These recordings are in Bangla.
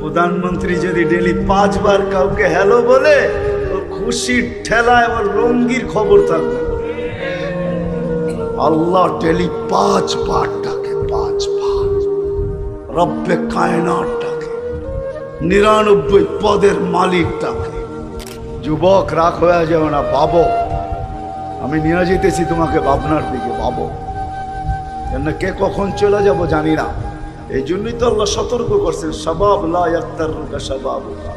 প্রধানমন্ত্রী যদি ডেলি 5 বার কাউকে হ্যালো বলে, ও খুশির ঠেলায় ওর লঙ্গির খবর থাকবে। আল্লাহ ডেলি 5 বার ডাকে, 5 বার রব্বে কায়নাত ডাকে, 99 পদের মালিক ডাকে। যুবক রাগ হয়ে যাবে না, বাবো আমি নিয়ে যেতেছি তোমাকে ভাবনার দিকে, বাবো কেন কে কখন চলে যাব জানি না। এই জন্যই তো আল্লাহ সতর্ক করছেন, শাবাব লা ইয়াক্তারুকা শাবাবুকা।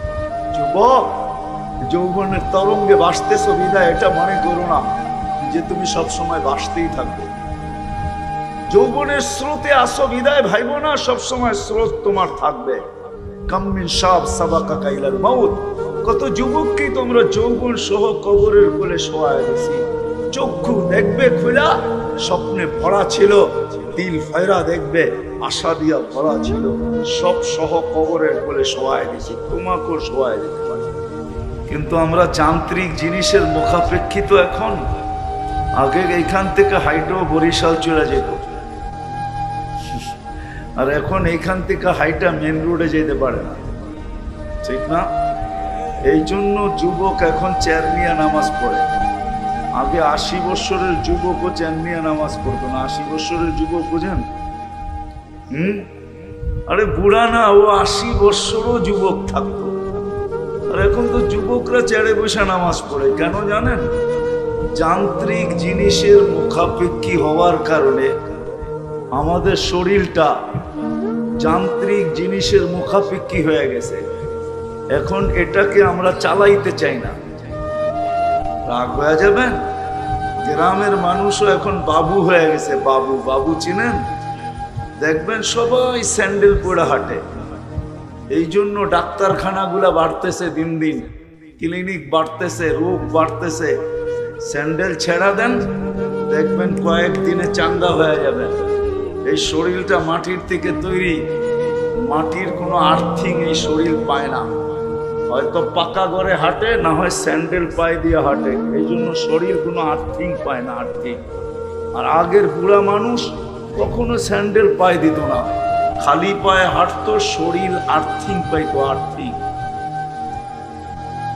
যুবক যৌবনের তরঙ্গে ভাসতেছো বিদায় এটা মনে করো না যে তুমি সব সময় ভাসতেই থাকবে। যৌবনের স্রোতে আসো বিদায় ভাইবো না সব সময় স্রোত তোমার থাকবে। কাম্মিন শাব সাবাকা কাইলাল মাউত, কত যুবককেই তোমরা যৌবন সহ কবরের কোলে শোয়ায় দিছি। চক্ষু দেখবে খোলা, স্বপ্নে ভরা ছিল, দিল ফায়রা দেখবে আশা দিয়া ভরা ছিল, সব সহ কবরের কোলে শোয়ায় দিছি, তোমাকেও শোয়ায় দিতে পারি। কিন্তু আমরা যান্ত্রিক জিনিসের মুখাপেক্ষিত এখন। আগে এইখান থেকে হাইটেও বরিশাল চলে যেত, আর এখন এইখান থেকে হাইটা মেন রোডে যেতে পারে না, ঠিক না? এই জন্য যুবক এখন চেয়ার নিয়ে নামাজ পড়ে। আগে 80 বছরের যুবকও চেয়ার নিয়ে নামাজ পড়তো না। 80 বছরের যুবক বুঝেন? আরে বুড়া না, ও 80 বছরও যুবক থাকতো। আর এখন তো যুবকরা চেয়ারে বসে নামাজ পড়ে। কেন জানেন? যান্ত্রিক জিনিসের মুখাপেক্ষী হওয়ার কারণে আমাদের শরীরটা যান্ত্রিক জিনিসের মুখাপেক্ষী হয়ে গেছে। এখন এটাকে আমরা চালাইতে চাই না। রাগ হয়ে যাবেন? গ্রামের মানুষও এখন বাবু হয়ে গেছে। বাবু বাবু চিনেন? দেখবেন সবাই স্যান্ডেল পরে হাঁটে। এই জন্য ডাক্তারখানাগুলা বাড়তেছে দিন দিন, ক্লিনিক বাড়তেছে, রোগ বাড়তেছে। স্যান্ডেল ছেড়া দেন, দেখবেন কয়েকদিনে চাঙ্গা হয়ে যাবেন। এই শরীরটা মাটির থেকে তৈরি, মাটির কোনো আর্থিং এই শরীর পায় না। হয়তো পাকা ঘরে হাঁটে, না হয় স্যান্ডেল পায়ে দিয়ে হাঁটে। এই জন্য শরীর কোনো আর্থিং পায় না, আর্থিং। আর আগের বুড়া মানুষ কখনো স্যান্ডেল পায়ে দিত না, খালি পায়ে হাঁটতো, শরীর আর্থিং পাইতো, আর্থিং।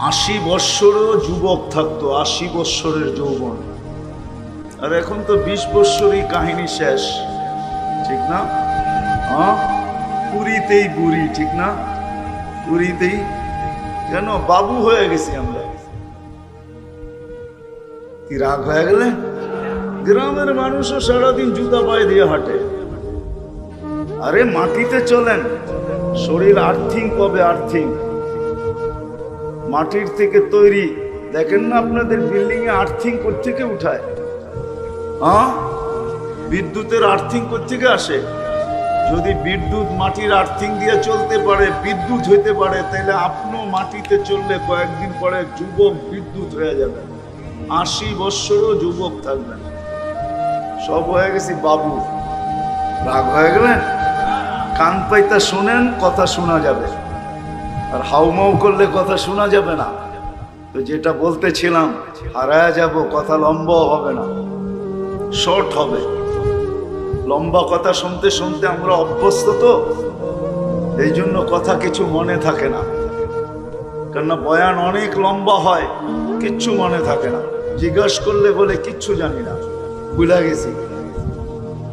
80 বৎসরও যুবক থাকতো, 80 বৎসরের যৌবন। আর এখন তো 20 বৎসরই কাহিনী শেষ, ঠিক না? পুরীতেই বুড়ি, ঠিক না? পুরীতেই কেন বাবু হয়ে গেছি আমরা। কি রাগ হয়ে গেলে? গ্রামের মানুষও সারাদিন জুতা পায়ে দিয়ে হাঁটে। আরে মাটিতে চলেন, শরীর আর্থিং পাবে, আর্থিং। মাটির থেকে তৈরি। দেখেন না আপনাদের বিল্ডিং এ আর্থিং কোত্থেকে উঠায়? বিদ্যুতের আর্থিং কোত্থেকে আসে? যদি বিদ্যুৎ মাটির আর্থিং দিয়ে চলতে পারে, বিদ্যুৎ হইতে পারে, তাহলে আপনিও মাটিতে চললে কয়েকদিন পরে যুবক বিদ্যুৎ হয়ে যাবে। 80 বৎসরও যুবক থাকবেন। সব হয়ে গেছি বাবু। রাগ হয়ে গেলেন? কান পাইতা শোনেন, কথা শোনা যাবে। আর হাউমাউ করলে কথা শোনা যাবে না। তো যেটা বলতেছিলাম, হারায় যাব, কথা লম্বা হবে না, শর্ট হবে। লম্বা কথা শুনতে শুনতে আমরা অভ্যস্ত, তো এই জন্য কথা কিছু মনে থাকে না। কেননা বয়ান অনেক লম্বা হয়, কিচ্ছু মনে থাকে না। জিজ্ঞাসা করলে বলে কিচ্ছু জানি না, ভুলে গেছি।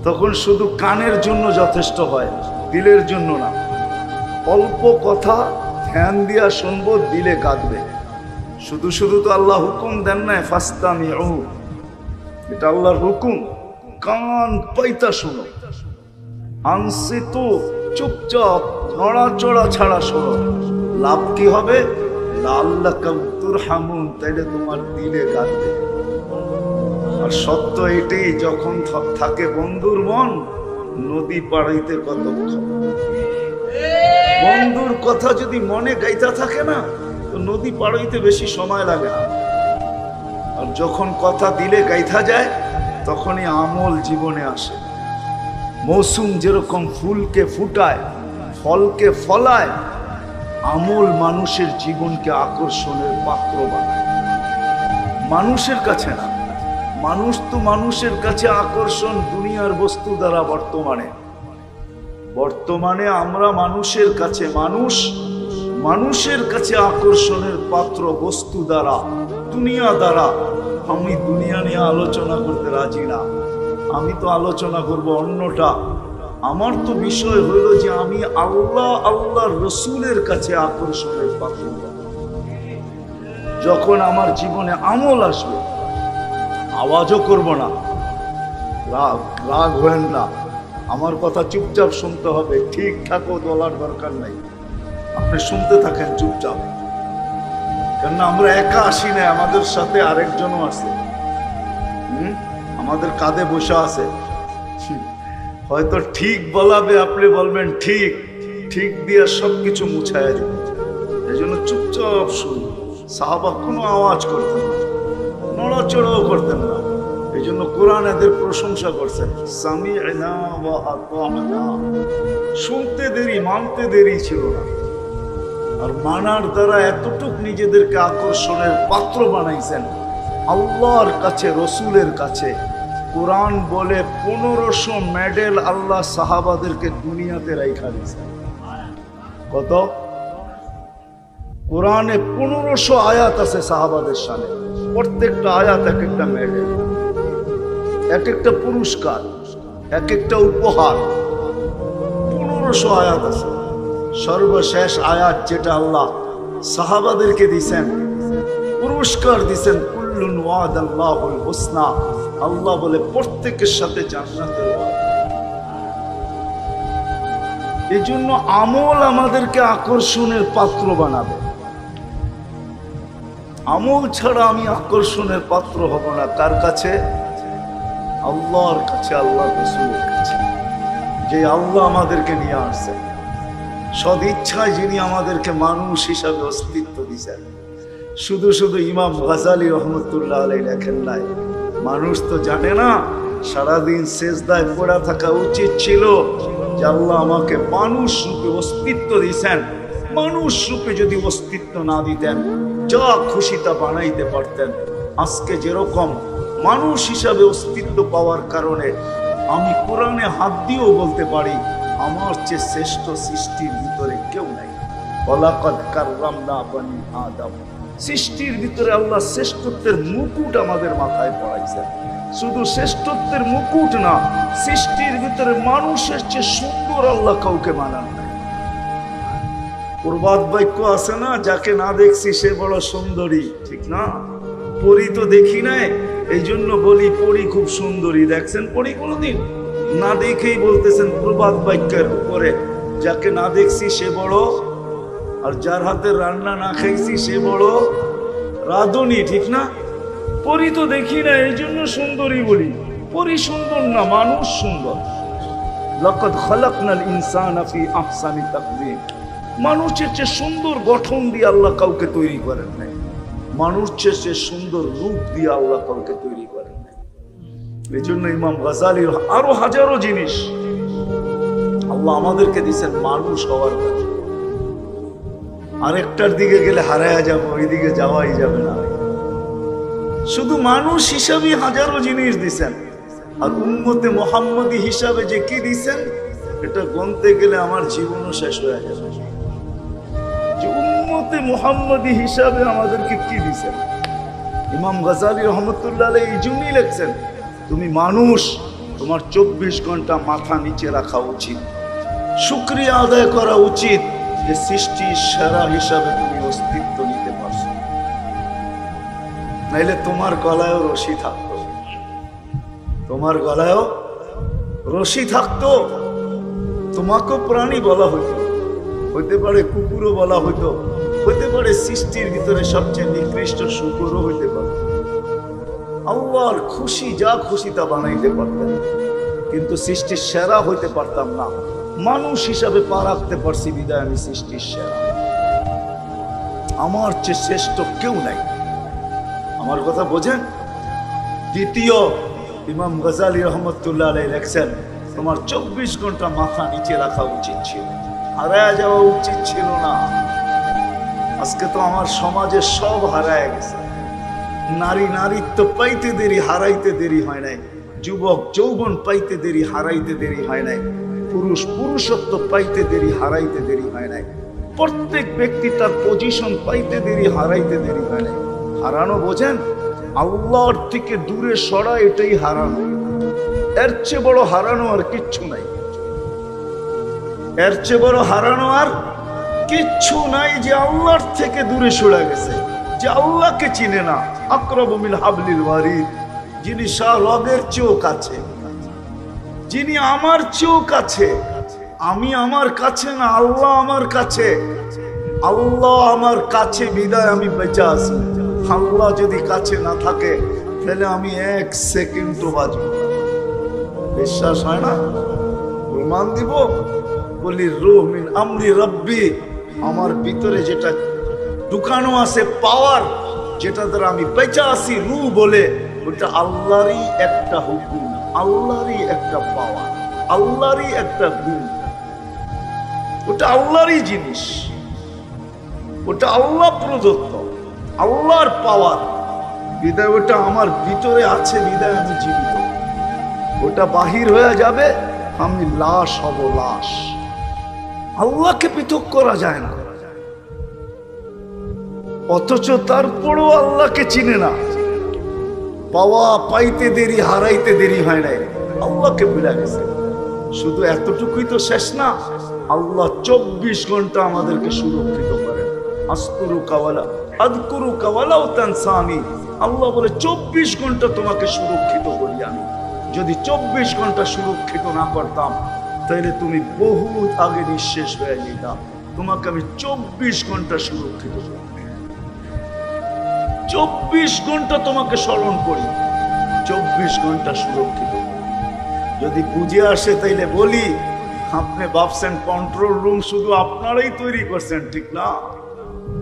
তখন শুধু কানের জন্য যথেষ্ট হয়, দিলের জন্য না। অল্প কথা ধ্যান দিয়া শুনবো, দিলে কাঁদবে। শুধু শুধু তো আল্লাহ হুকুম দেন না, ফাস্তামিউ, এটা আল্লাহর হুকুম। কান পাইতা শোনো, আনসিতু, চুপচাপ নড়াচড়া ছাড়া শোনো। লাভ কি হবে? লাআল্লাকুম তুরহামুন, তাইলে তোমার দিলে কাঁদবে। আর সত্য এটাই, যখন থাকে বন্ধুর মন, নদী পাড়াইতে কতক্ষণ। বন্ধুর কথা যদি মনে গাইতা থাকে না, তো নদী পাড়াইতে বেশি সময় লাগে না। আর যখন কথা দিলে গাইথা যায়, তখনই আমল জীবনে আসে। মৌসুম যেরকম ফুলকে ফুটায়, ফলকে ফলায়, আমল মানুষের জীবনকে আকর্ষণের পাত্র বানায়। মানুষের কাছে না, মানুষ তো মানুষের কাছে আকর্ষণ দুনিয়ার বস্তু দ্বারা বর্তমানে। বর্তমানে আমরা মানুষের কাছে মানুষের কাছে আকর্ষণের পাত্র বস্তু দ্বারা, দুনিয়া দ্বারা। আমি দুনিয়া নিয়ে আলোচনা করতে রাজি না। আমি তো আলোচনা করব অন্যটা। আমার তো বিষয় হলো যে আমি আল্লাহর রসুলের কাছে আকর্ষণের পাত্র। যখন আমার জীবনে আমল আসবে, আওয়াজও করব না। রাগ হবেন না, আমার কথা চুপচাপ শুনতে হবে। ঠিকঠাকও বলার দরকার নাই, আপনি শুনতে থাকেন চুপচাপ। কেননা আমরা একা আসি না, আমাদের সাথে আরেকজনও আছে। আমাদের কাঁধে বসে আছে। হয়তো ঠিক বলাবে, আপনি বলবেন ঠিক ঠিক দিয়ে সবকিছু মুছাইয়া দিবেন। এই জন্য চুপচাপ শুনুন। সাহাবা কোনো আওয়াজ করতেন না, নড়াচড়াও করতেন না। এই জন্য কোরআন এদের প্রশংসা করছেন, সামি'না ওয়া আতা'না। শুনতে দেরি, মানতে দেরি ছিল না। আর মানার দ্বারা এতটুক নিজেদেরকে আকর্ষণের পাত্র বানাইছেন আল্লাহর কাছে, রসুলের কাছে। কোরআন বলে 1500 মেডেল আল্লাহ সাহাবাদেরকে দুনিয়াতে রাইখা দিয়েছেন। কত? কোরআনে 1500 আয়াত আছে সাহাবাদের সামনে। প্রত্যেকটা আয়াত এক একটা মেডেল, এক একটা পুরস্কার, এক একটা উপহার। 1500 আয়াত আছে। সর্বশেষ আয়াত যেটা আল্লাহ সাহাবাদেরকে দিয়েছেন, পুরস্কার দিয়েছেন, কুল্লুন ওয়াদাল্লাহুল হুসনা। আল্লাহ বলে প্রত্যেকের সাথে জান্নাতের ওয়াদা। এই জন্য আমল আমাদেরকে আকর্ষণের পাত্র বানাবে। আমল ছাড়া আমি আকর্ষণের পাত্র হব না। কার কাছে? আল্লাহর কাছে, আল্লাহ রাসূলের কাছে। যে আল্লাহ আমাদেরকে নিয়ে আসছেন, সদিচ্ছায় যিনি আমাদেরকে মানুষ হিসাবে অস্তিত্ব দিয়েছেন। শুধু শুধু ইমাম গাজালি রহমতুল্লাহ আলাইহি লেখেন নাই, মানুষ তো জানে না সারাদিন সেজদায় পড়া থাকা উচিত ছিল যে আল্লাহ আমাকে মানুষ রূপে অস্তিত্ব দিয়েছেন। মানুষ রূপে যদি অস্তিত্ব না দিতেন, যা খুশি তা বানাইতে পারতেন। আজকে যেরকম মানুষ হিসাবে অস্তিত্ব পাওয়ার কারণে আমি কোরআনে হাত দিয়েও বলতে পারি আমার চেয়ে শ্রেষ্ঠ সৃষ্টির ভিতরে কেউ নাই। ওয়ালাকাদ কাররামনা বানি আদম। সৃষ্টির ভিতরে আল্লাহ শ্রেষ্ঠত্বের মুকুট আমাদের মাথায় পড়াইছেন। শুধু শ্রেষ্ঠত্বের মুকুট না, সৃষ্টির ভিতরে মানুষের চেয়ে সুন্দর আল্লাহ কাউকে বানান নাই। প্রবাদ বাক্য আছে না, যাকে না দেখছি সে বড় সুন্দরী, ঠিক না? পরী তো দেখি নাই, এই জন্য বলি পরী খুব সুন্দরী। দেখছেন পরী কোনোদিন? না দেখেই বলতেছেন প্রবাদ বাক্যের উপরে, যাকে না দেখছি সে বড়, আর যার হাতে রান্না না খাইছি সে বড় রাঁধুনি, ঠিক না? পরী তো দেখি না, এই জন্য সুন্দরী বলি। পরী সুন্দর না, মানুষ সুন্দর। লাকাদ খালাকনাল ইনসানা ফি আহসানি তাকওয়িম। মানুষের চেয়ে সুন্দর গঠন দিয়ে আল্লাহ কাউকে তৈরি করেন নাই। মানুষের চেয়ে সুন্দর রূপ দিয়ে আল্লাহ কাউকে তৈরি করেন নাই। এই জন্য ইমাম গাজালির আরো হাজারো জিনিস আল্লাহ আমাদেরকে দিয়েছেন মানুষ হওয়ার কাছে। আরেকটার দিকে গেলে হারায়া যাবো, ওই দিকে যাওয়াই যাবে না। শুধু মানুষ হিসাবে হাজারো জিনিস দিছেন। আর উম্মতে মুহাম্মদী হিসাবে যে কি দিছেন, এটা গণতে গেলে আমার জীবনও শেষ হয়ে যাবে। যে উম্মতে মুহাম্মদী হিসাবে আমাদেরকে কি দিছেন। ইমাম গাজালি রহমতুল্লাহ আলাইহি এই জন্যই লিখছেন, তুমি মানুষ, তোমার 24 ঘন্টা মাথা নিচে রাখা উচিত, শুকরিয়া আদায় করা উচিত যে সৃষ্টির সেরা হিসাবে তুমি অস্তিত্ব নিতে পারছো। নাইলে তোমার গলায়ও রশি থাকতো, তোমার গলায়ও রশি থাকতো, তোমাকেও প্রাণী বলা হইতো, হইতে পারে কুকুরও বলা হইতো, হইতে পারে সৃষ্টির ভিতরে সবচেয়ে নিকৃষ্ট শুকরও হইতে পারে। আল্লাহর খুশি যা খুশি তা বানাইতে পারতেন, কিন্তু সৃষ্টির সেরা হইতে পারতাম না। মানুষ হিসাবে পা রাখতে পারছি বিদায় আমি সৃষ্টির সেরা। আমার চেয়ে শ্রেষ্ঠ কেউ নাই। আমার কথা বোঝেন? দ্বিতীয়, ইমাম গাজালি রহমতুল্লাহ আলাইহি লেখছেন, তোমার 24 ঘন্টা মাথা নিচে রাখা উচিত ছিল, হারায়া যাওয়া উচিত ছিল না। আজকে তো আমার সমাজে সব হারায় গেছে। নারী নারীত্ব পাইতে দেরি, হারাইতে দেরি হয় নাই। যুবক যৌবন পাইতে দেরি, হারাইতে দেরি হয় নাই। পুরুষ পুরুষত্ব পাইতে দেরি, হারাইতে দেরি হয় নাই। প্রত্যেক ব্যক্তি তার পজিশন পাইতে দেরি, হারাইতে দেরি হয় নাই। হারানো বোঝেন? আল্লাহর থেকে দূরে সরা, এটাই হারানো। এর চেয়ে বড় হারানো আর কিচ্ছু নাই। এর চেয়ে বড় হারানো আর কিচ্ছু নাই। যে আল্লাহর থেকে দূরে সরে গেছে, যে আল্লাহকে চিনে না। আকরাবু মিন হাবলিল ওয়ারিদ, যিনি শাহ লগের চেয়েও কাছে, যিনি আমার চেয়েও কাছে। আমি আমার কাছে না, আল্লাহ আমার কাছে। আল্লাহ আমার কাছে বিদায় আমি বেঁচে আছি। আল্লাহ যদি কাছে না থাকে তাহলে আমি এক সেকেন্ডও বাঁচব না। বিশ্বাস হয় না? প্রমাণ দিব। বলি রূহ মিন আমরি রব্বি, আমার ভিতরে যেটা ঢুকানো আছে পাওয়ার, যেটা দ্বারা আমি বেঁচে আছি, রূহ বলে, ওটা আল্লাহরই একটা হুকুম, আল্লাহরই একটা পাওয়ার, আল্লাহরই একটা গুণ। ওটা আল্লাহরই জিনিস, ওটা আল্লাহ প্রদত্ত, আল্লাহর পাওয়ার। বিদায় ওটা আমার ভিতরে আছে, বিদায় আমি জীবিত। ওটা বাহির হয়ে যাবে, আমি লাশ হব, লাশ। আল্লাহকে পৃথক করা যায় না। অথচ তারপরও আল্লাহকে চিনে না। পাওয়া পাইতে দেরি, হারাইতে দেরি হয় নাই, আল্লাহকে ভুলে গেছে। শুধু এতটুকুই তো শেষ না, আল্লাহ 24 ঘন্টা আমাদেরকে সুরক্ষিত করেন। আস্তুরু কাওয়ালা আদকুরু কাওয়ালা ও তানসানি। আল্লাহ বলে 24 ঘন্টা তোমাকে সুরক্ষিত করি আমি। যদি 24 ঘন্টা সুরক্ষিত না করতাম তাহলে তুমি বহুত আগে নিঃশেষ হয়ে যেতাম। তোমাকে আমি 24 ঘন্টা সুরক্ষিত করি, 24 ঘন্টা তোমাকে স্মরণ করি, 24 ঘন্টা সুরক্ষিত। যদি বুঝে আসে তাইলে বলি, আপনি ভাবছেন কন্ট্রোল রুম শুধু আপনারাই তৈরি করছেন, ঠিক না?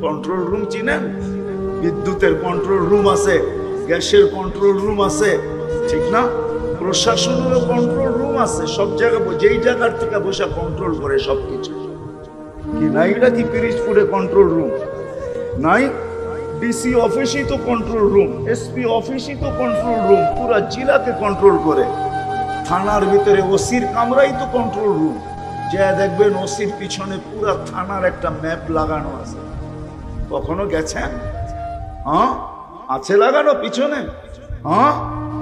কন্ট্রোল রুম চিনেন? বিদ্যুতের কন্ট্রোল রুম আছে, গ্যাসের কন্ট্রোল রুম আছে, ঠিক না? প্রশাসনেরও কন্ট্রোল রুম আছে। সব জায়গায় যেই জায়গার থেকে বসে কন্ট্রোল করে সবকিছু। কি নাই নাকি পিরিজপুরে কন্ট্রোল রুম নাই? ডিসি অফিসই তো কন্ট্রোল রুম, এসপি অফিসই তো কন্ট্রোল রুম, পুরা জেলাকে কন্ট্রোল করে। থানার ভিতরে ওসির কামরাই তো কন্ট্রোল রুম। যে দেখবেন ওসির পিছনে পুরা থানার একটা ম্যাপ লাগানো আছে। কখনো গেছেন? হ্যাঁ, আছে লাগানো পিছনে। হ্যাঁ,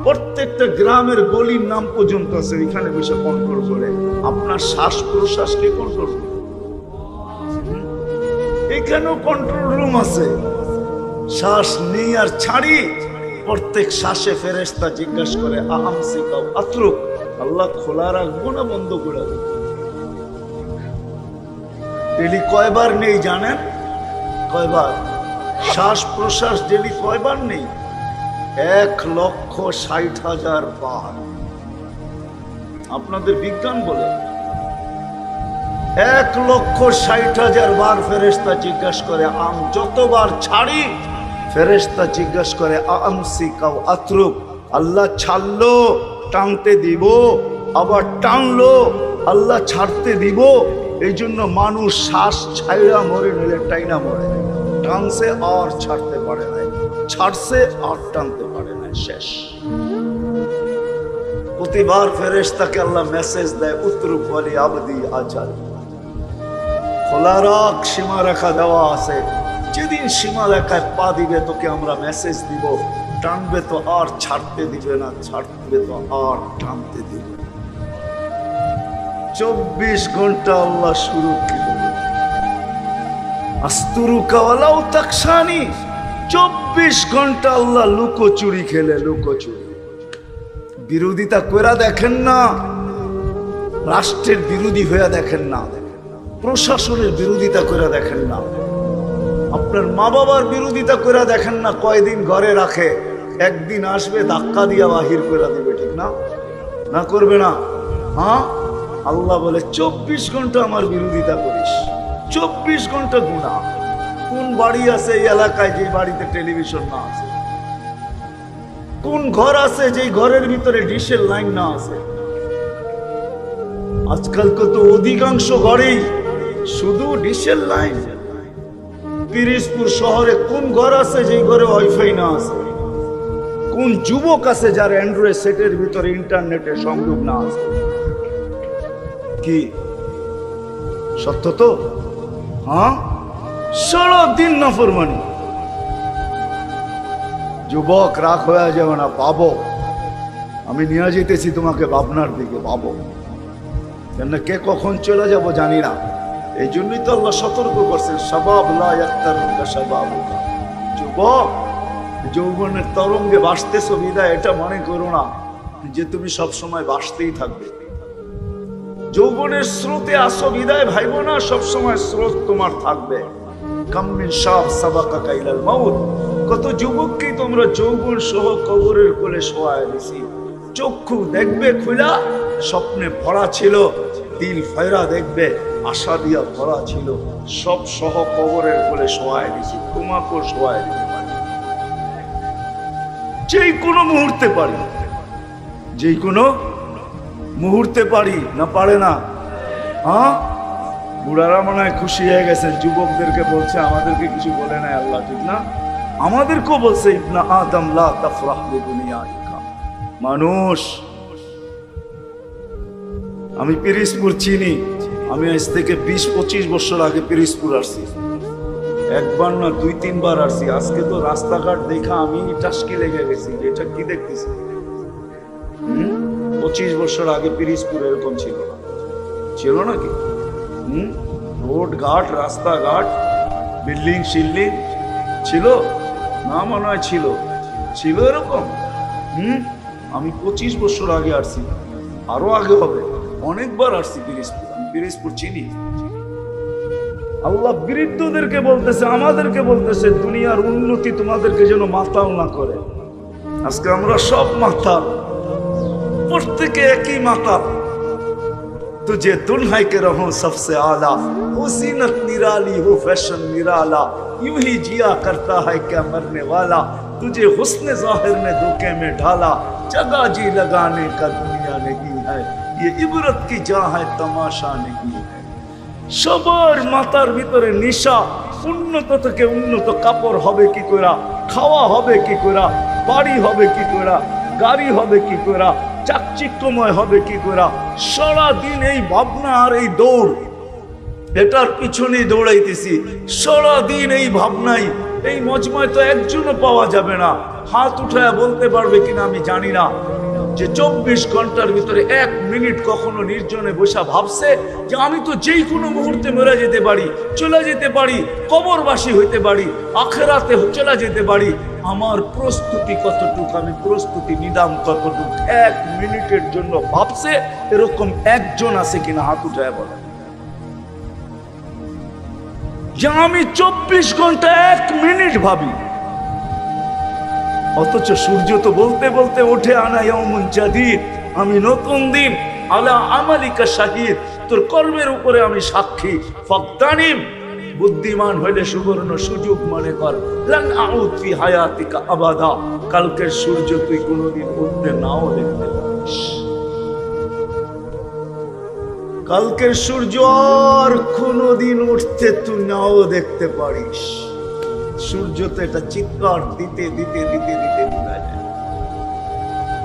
প্রত্যেকটা গ্রামের গলির নাম পর্যন্ত আছে, এখানে বসে কন্ট্রোল করে। আপনার শ্বাস প্রশ্বাসকে কন্ট্রোল করে। এখানেও কন্ট্রোল রুম আছে। শ্বাস নেই আর ছাড়ি, প্রত্যেক শ্বাসে ফেরেশতা জিজ্ঞাসা করে আহামসি কাও আতরুক, আল্লাহ খোলা রাখবো না বন্ধ করে দেবো? ডেলি কয়বার নেই জানেন? কয়বার? শ্বাস প্রশ্বাস ডেলি কয়বার নেই? 1,60,000 বার। আপনাদের বিজ্ঞান বলে 1,60,000 বার ফেরেশতা জিজ্ঞাসা করে। যতবার ছাড়ি ফেরেশতা জিজ্ঞাসা করে আমসি কাও আতরুক, আল্লাহ ছাড়লো টানতে দিব, আবার টানলো আল্লাহ ছাড়তে দিব। এই জন্য মানুষ শ্বাস ছাইড়া মরে, নিলে টাইনা মরে। টানছে আর ছাড়তে পারে নাই, ছাড়ছে আর টানতে পারে নাই, শেষ। প্রতিবার ফেরেশতাকে আল্লাহ মেসেজ দেয়, উতরুক ওয়ালি আবদি আজাল, খোলা রাখ, সীমা রেখা দেওয়া আছে। যেদিন সীমা রেখায় পা দিবে তোকে আমরা মেসেজ দিব, টানবে তো আর ছাড়তে দিবে না, ছাড়বে তো আর টানতে দিবে। 24 ঘন্টা আল্লাহ সুরক্ষিত। আস্তুরু কাওয়ালাও তাকসানি, 24 ঘন্টা আল্লাহ লুকোচুরি খেলে, লুকোচুরি। বিরোধিতা করে দেখেন না, রাষ্ট্রের বিরোধী হয়ে দেখেন না, প্রশাসনের বিরোধিতা করে দেখেন না, আপনার মা বাবার বিরোধিতা করে দেখেন না। কয়দিন ঘরে রাখে, একদিন আসবে ধাক্কা দিয়া বাহির করে দিবে, ঠিক না? না করবে না? হ্যাঁ, আল্লাহ বলে 24 ঘন্টা আমার বিরোধিতা করিস, 24 ঘন্টা গুনাহ। কোন বাড়ি আছে এই এলাকায় যে বাড়িতে টেলিভিশন না আছে? কোন ঘর আছে যে ঘরের ভিতরে ডিশের লাইন না আছে? আজকাল কত অধিকাংশ ঘরেই শুধু ডিশের লাইন। পিরিজপুর শহরে কোন ঘর আছে যে ঘরে ওয়াইফাই না আছে? কোন যুবক আছে যার অ্যান্ড্রয়েড সেটের ভিতরে ইন্টারনেটের সংযোগ না আছে? কি সত্য তো? হ্যাঁ, সারাদিন নাফরমানি। যুবক রাগ হয়ে যাবে না, পাবো আমি নিয়ে যেতেছি তোমাকে ভাবনার দিকে, পাবো কেন কে কখন চলে যাব জানি না। এই জন্যই তো আল্লাহ সতর্ক করছেন, শাবাব লা ইয়াক্তারুকা শাবাবুকা। যুবক, যৌবনের তরঙ্গে ভাসতেছো বিদায় এটা মনে করো না যে তুমি সব সময় ভাসতেই থাকবে। যৌবনের স্রোতে আসো বিদায় ভাইব না সব সময় স্রোত তোমার থাকবে। কামিন শাব সাবাকা ইলাল মাউত, কত যুবককে তোমরা যৌবন সহ কবরের কোলে শোয়ায় দিছি। চক্ষু দেখবে খোলা, স্বপ্নে ভরা ছিল, দিল ফয়রা দেখবে আশা দিয়া ভরা ছিল, সব সহ কবরের কোলে শোয়ায় দিছি। তোমাকেও শোয়ায় দিতে পারি, যেই কোনো মুহূর্তে পারি, যেই কোনো মুহূর্তে পারি না, পারে না? হ্যাঁ, বুড়ারা মনে হয় খুশি হয়ে গেছেন, যুবকদেরকে বলছে আমাদেরকে কিছু বলে নাই আল্লাহ, ঠিক না? আমাদেরকেও বলছে ইবনা আদম লা তাফরাহ বিদুনিয়াইকা। মানুষ, আমি পিরিজপুর চিনি, আমি আজ থেকে 20-25 বছর আগে পিরিজপুর আসছি, একবার না 2-3 বার আসছি। আজকে তো রাস্তাঘাট দেখা আমি টাসকি লেগে গেছি, এটা কি দেখতেছি। 25 বছর আগে পিরিজপুর এরকম ছিল না, ছিল নাকি? রোড ঘাট, রাস্তাঘাট, বিল্ডিং শিল্ডিং ছিল না? মনে হয় ছিল, ছিল এরকম। আমি 25 বছর আগে আসছি, আরো আগে হবে, অনেকবার আসছি পিরিজপুর, আমি পিরিজপুর চিনি। আল্লাহ বিরুদ্ধদেরকে বলতেছে, আমাদেরকে বলতেছে দুনিয়ার উন্নতি তোমাদেরকে যেন মাতাল না করে। আজকে আমরা সব মাতাল, প্রত্যেকে একই মাতাল। तुझे दुल्हन के रहो सबसे आला, हो जीनत निराली हो फैशन निराला, यूं ही जिया करता है क्या मरने वाला, तुझे हुस्न जाहिर ने धोखे में ढाला, जगह जी लगाने का दुनिया नहीं है, ये इबरत की जा है तमाशा नहीं है। সবার মাথার ভিতরে নিশা, উন্নত থেকে উন্নত কাপড় হবে কি করে, খাওয়া হবে কি করে, বাড়ি হবে কি করে, গাড়ি হবে কি করে, চাকচিক্যময় হবে কি করে। সারাদিন এই ভাবনা আর এই দৌড়, এটার পিছনে দৌড়াইতেছি সারাদিন এই ভাবনাই। এই মজমায় তো একজনও পাওয়া যাবে না, হাত উঠায় বলতে পারবে কিনা আমি জানি না, যে 24 ঘন্টার ভিতরে 1 মিনিট কখনো নির্জনে বসা ভাবছে যে আমি তো যেই কোনো মুহূর্তে মরে যেতে পারি, চলে যেতে পারি, কবরবাসী হইতে পারি, আখেরাতে চলে যেতে পারি। আমার প্রস্তুতি কতটুকু, আমি প্রস্তুতি নিদাম কতটুকু, 1 মিনিটের জন্য ভাবছে এরকম একজন আছে কিনা হাত উঠায় বলে যে আমি 24 ঘন্টা 1 মিনিট ভাবি। অথচ সূর্য তো বলতে বলতে ওঠে, আনা ইয়াউমুন জাদীদ, আমি নতুন দিন, আলা আমালিকা শাহিদ, তোর কর্মের উপরে আমি সাক্ষী। ফাগতানিম, বুদ্ধিমান হইলে সুবর্ণ সুযোগ মনে কর। লান আউদ ফি হায়াতিকা আবাদা, কালকের সূর্য তুই কোনোদিন উঠতে নাও দেখতে পারিস। কালকের সূর্য আর কোনোদিন উঠতে তুই নাও দেখতে পারিস। সূর্য তো এটা চিৎকার দিতে দিতে দিতে দিতে ডুবে যায়,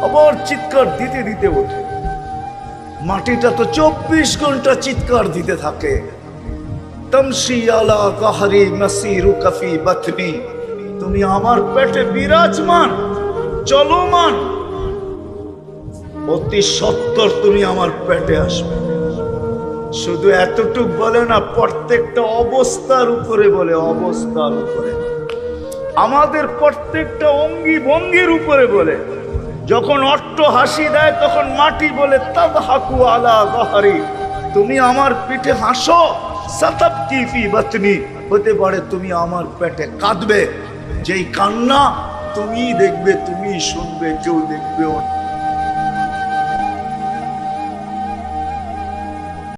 আবার চিৎকার দিতে দিতে ওঠে। মাটিটা তো 24 ঘন্টা চিৎকার দিতে থাকে। তমশি আলা কাহরি মাসিরুকা ফি বাতনি, তুমি আমার পেটে বিরাজমান, চলমান, অতি সত্বর তুমি আমার পেটে আসবে। শুধু এতটুক বলে না, প্রত্যেকটা অবস্থার উপরে বলে, অবস্থার উপরে, আমাদের প্রত্যেকটা অঙ্গি ভঙ্গির উপরে বলে। যখন অট্ট হাসি দেয় তখন মাটি বলে তাদহাকু আলা যাহরি, তুমি আমার পিঠে হাসো। সাতাবকি ফি বাতনি, হতে পারে তুমি আমার পেটে কাঁদবে, যেই কান্না তুমি দেখবে, তুমি শুনবে, কেউ দেখবেও না।